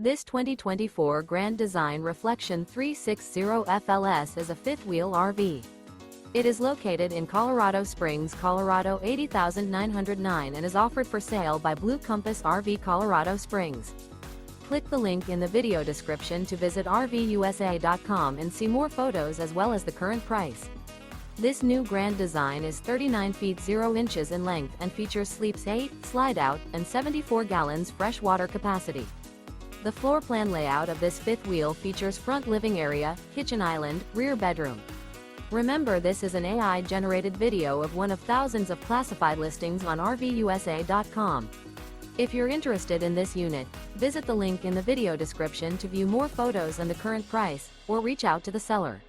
This 2024 Grand Design Reflection 360 FLS is a fifth-wheel RV. It is located in Colorado Springs, Colorado 80909 and is offered for sale by Blue Compass RV Colorado Springs. Click the link in the video description to visit RVUSA.com and see more photos as well as the current price. This new Grand Design is 39 feet 0 inches in length and features sleeps 8, slide-out, and 74 gallons fresh water capacity. The floor plan layout of this fifth wheel features front living area, kitchen island, rear bedroom. Remember, this is an AI-generated video of one of thousands of classified listings on RVUSA.com. If you're interested in this unit, visit the link in the video description to view more photos and the current price, or reach out to the seller.